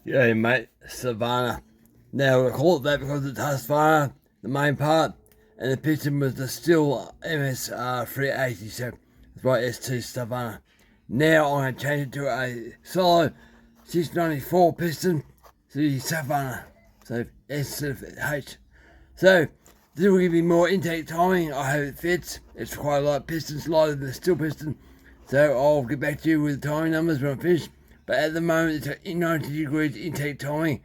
Yeah, mate, Stusqvarna. Now, we call it that because it's Stusqvarna, the main part, and the piston was the steel MS 380, so that's why ST Stusqvarna. Now I'm going to change it to a solo 694 piston, to the Stusqvarna, so S instead of H. So, this will give me more intake timing. I hope it fits. It's quite a light piston, it's lighter than the steel piston. So I'll get back to you with the timing numbers when I'm finished. But at the moment, it's at 90 degrees intake timing.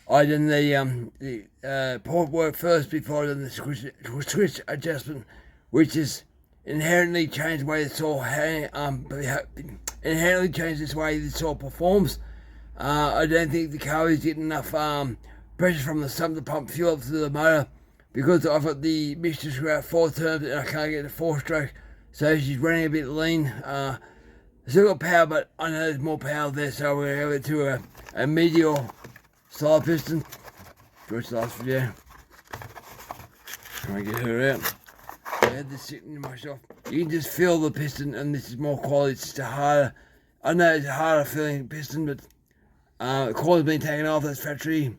I done the port work first before I done the switch adjustment, which is inherently changed the way the saw inherently changed this way the saw performs. I don't think the car is getting enough pressure from the sump to pump fuel up to the motor because I've got the mixture screw out 4 turns and I can't get the 4-stroke, so she's running a bit lean. Still got power, but I know there's more power there, so we're going to go to a Meteor style piston. First last video. Trying to get her out. I had this sitting in my shop. You can just feel the piston, and this is more quality. It's just a harder, I know it's a harder feeling piston, but the coil's been taken off. That's factory.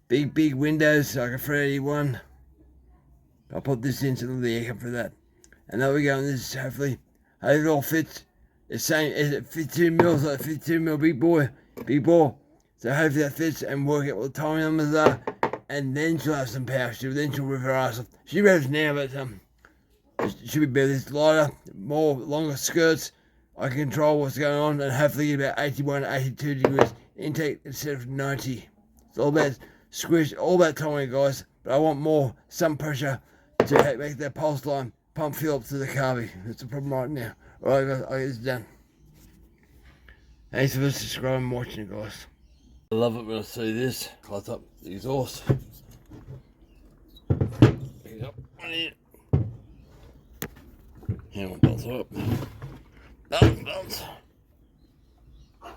Big windows, like a 381. I'll put this in so the air come for that. And there we go, and this hopefully it all fits. It's saying it's 52 mils, like 52 mil big ball. So hopefully that fits and work out what the timing numbers are. And then she'll have some power. Then she'll rev her ass off. She revs now, but it should be better. This lighter, longer skirts. I can control what's going on and hopefully get about 81, 82 degrees intake instead of 90. It's all about squish, all about timing, guys. But I want some pressure to make that pulse line pump fuel up to the carby. That's the problem right now. Alright guys, I get this done. Thanks for subscribing and watching, guys. I love it when I see this. Close up the exhaust. Pick it up on here. Hang on, bounce up. Bounce.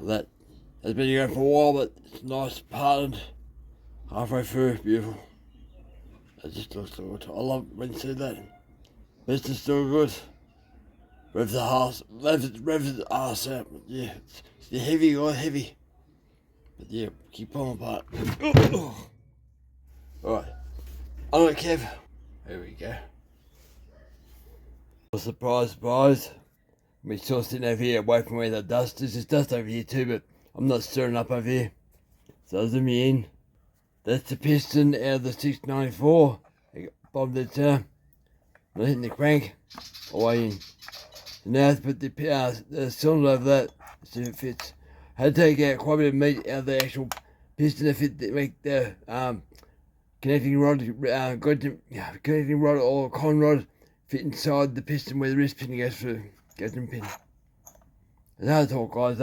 That has been going for a while, but it's nice, parted. Halfway through, beautiful. It just looks so good. I love it when you see that. This is still good. Revs the arse out. But yeah, it's heavy, guys, heavy. But yeah, keep pulling apart. Alright, on it, Kev. There we go. Surprise. We're still sitting over here away from where the dust is. There's dust over here too, but I'm not stirring up over here. So I'll zoom you in. That's the piston out of the 694. I got bobbed it down. I'm hitting the crank. Away in. So now let's put the cylinder over that. See if it fits. I had to take out quite a bit of meat out of the actual piston to fit make the connecting rod, connecting rod or con rod fit inside the piston where the wrist pin goes through. Gadget pin. It's hard to talk, guys.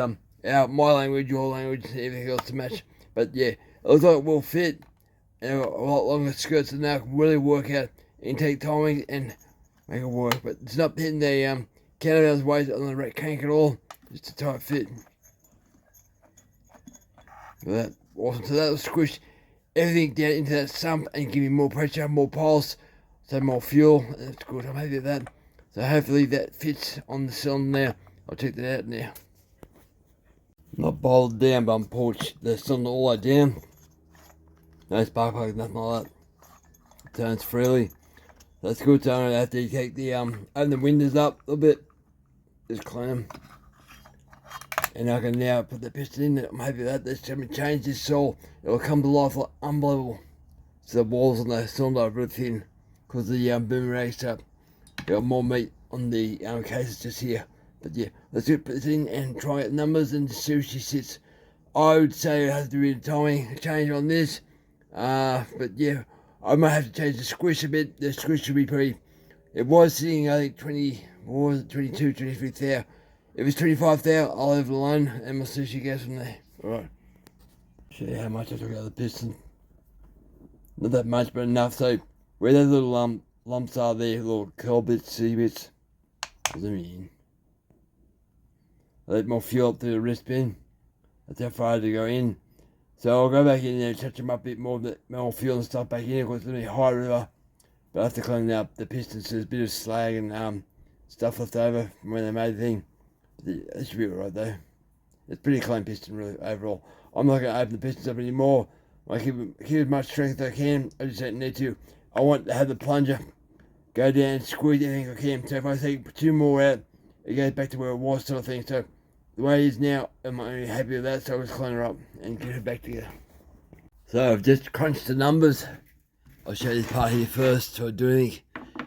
My language, your language, everything else to match. But yeah, it looks like it will fit. And a lot longer skirts than that can really work out intake timing and make it work. But it's not hitting the counterbalance weight on the crank at all. Just a tight fit. That awesome. So that'll squish everything down into that sump and give you more pressure, more pulse, so more fuel. That's good. I'm happy with that. So hopefully that fits on the cylinder now. I'll check that out now. Not bolted down, but I'm pulled the cylinder all the way down. No spark plugs, nothing like that. It turns freely. That's good. So I have to take the open the windows up a little bit. Just clean them. And I can now put the piston in it. I'm happy with that. That's going to change this saw. It'll come to life like unbelievable. So the walls on the cylinder are really thin because the boomerang's up. Got more meat on the cases just here. But yeah, let's put this in and try out the numbers and see where she sits. I would say it has to be a timing change on this. But yeah, I might have to change the squish a bit. The squish should be pretty. It was sitting, I think, 22, 23 thou. If it's 25 thou, I'll leave it alone and we'll see if she goes from there. Alright. Show you how much I took out of the piston. Not that much, but enough. So where those little lumps are there, little curl bits, C bits, zoom in. I let more fuel up through the wrist pin. That's how far I had to go in. So I'll go back in there and touch them up a bit more, more fuel and stuff back in here because it's going to be high river. But I have to clean up the pistons, so there's a bit of slag and stuff left over from when they made the thing. It should be alright though. It's a pretty clean piston really overall. I'm not going to open the pistons up anymore. I keep as much strength as I can. I just don't need to. I want to have the plunger go down and squeeze everything I can. So if I take 2 more out, it goes back to where it was, sort of thing. So the way it is now, I'm not really happy with that. So I'll just clean her up and get her back together. So I've just crunched the numbers. I'll show you this part here first so I do anything.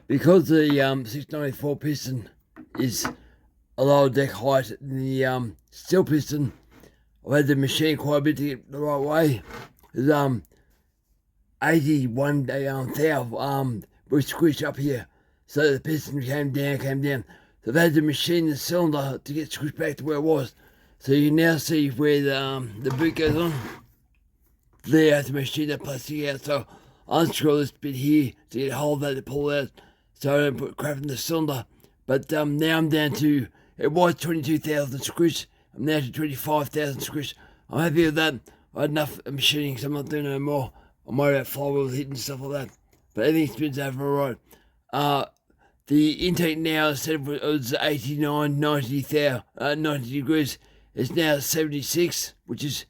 Because the 694 piston is a lower deck height than the steel piston, I've had the machine quite a bit to get the right way. There's 81 thou was squished up here, so the piston came down. So I've had to machine the cylinder to get squished back to where it was. So you can now see where the boot goes on. There, I have to machine that plastic out. So I unscrew this bit here to get a hold of that to pull out, so I don't put crap in the cylinder. But now I'm down to, it was 22,000 squish. I'm now to 25,000 squish. I'm happy with that. I had enough machining, so I'm not doing no more. I'm worried about flywheels hitting and stuff like that. But everything spins over alright. The intake now, instead of it was 89, 90 degrees, it's now 76, which is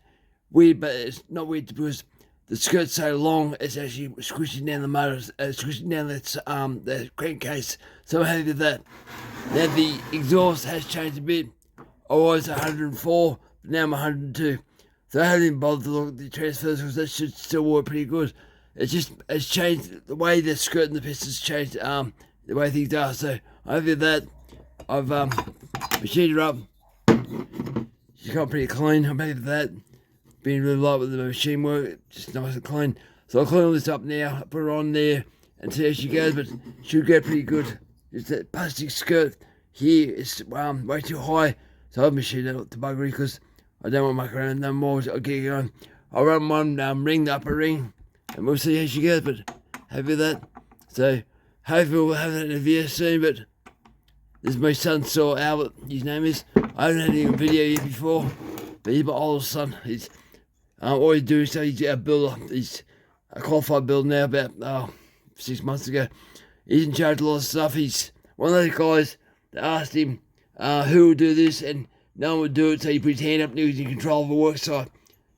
weird, but it's not weird because the skirt's so long, it's actually squishing down the motor, squishing down the crankcase. So I'm happy with that. Now the exhaust has changed a bit. I was 104, but now I'm 102. So I haven't even bothered to look at the transfers because that should still work pretty good. It's changed the way the skirt and the piston's changed, the way things are. So I'm happy with that. I've machined her up. She's got pretty clean. I'm happy with that. Being really light with the machine work, just nice and clean. So I'll clean all this up now, put her on there and see how she goes, but she'll go pretty good. Just that plastic skirt here is way too high, so I've machined it up to buggery because I don't want to muck around no more. So I'll get going. I'll run one ring, the upper ring, and we'll see how she goes, but happy with that. So hopefully we'll have that in a video soon, but this is my son, Saul Albert, his name is. I haven't had any video yet before, but he's my oldest son. He's all he's doing, so he's a builder. He's a qualified builder now, about 6 months ago. He's in charge of a lot of stuff. He's one of those guys that asked him who will do this, and no one would do it, so he put his hand up and he was in control of the work site.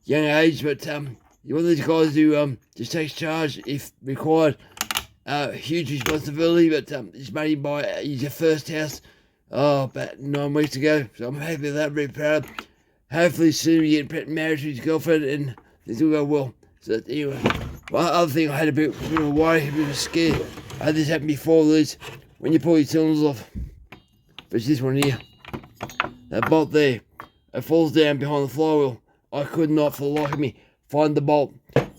Young age, but he's one of these guys who just takes charge if required. Huge responsibility, but he's made him buy his first house about 9 weeks ago, so I'm happy with that, very proud. Hopefully soon we get married to his girlfriend and things will go well. So anyway, one other thing I had a bit of a worry, a bit of a scare. I had this happen before, Liz, when you pull your cylinders off. But it's this one here. That bolt there, it falls down behind the flywheel. I could not, for the life of me, find the bolt.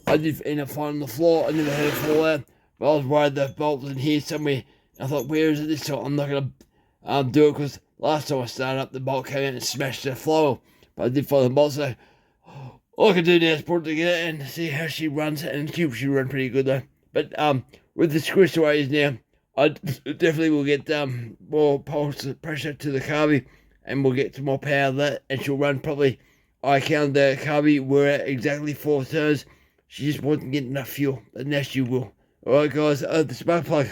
I did end up finding the floor. I never had it fall out, but I was worried the bolt was in here somewhere. I thought, where is it this time? I'm not going to do it because last time I started up, the bolt came out and smashed the flywheel. But I did find the bolt, so all I can do now is put it together and see how she runs, and she run pretty good though. But with the squish the way it is now, I definitely will get more pulse pressure to the carby, and we'll get some more power of that, and she'll run probably. I counted the carby, we're at exactly 4 turns. She just wasn't getting enough fuel, but now she will. Alright guys, the spark plug.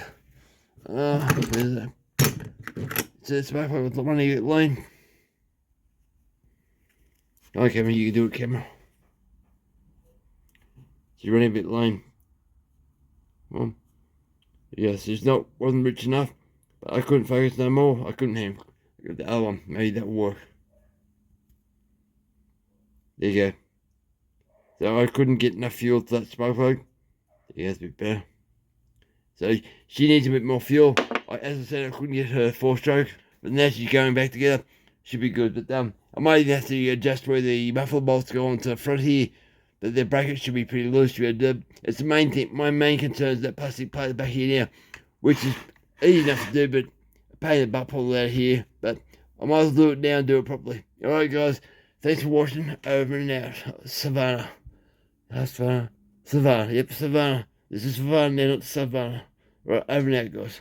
Where's that? It's a spark plug with the running it lean. Okay, camera, you can do it, camera. She's running a bit lame. Well, yes, it's wasn't rich enough, but I couldn't focus no more. I couldn't have the other one. Maybe that will work. There you go. So I couldn't get enough fuel to that spark plug. Yeah, that's a bit better. So she needs a bit more fuel. As I said, I couldn't get her 4-stroke, but now she's going back together. Should be good. But I might even have to adjust where the muffler bolts go onto the front here. But the bracket should be pretty loose. It's the main thing. My main concern is that plastic plate back here now, which is easy enough to do, but a pain in the butt pull out here. But I might as well do it now and do it properly. Alright guys, thanks for watching. Over and out. Savannah. Savannah. Yep, Savannah. This is Savannah now, not Savannah. Right, over and out guys.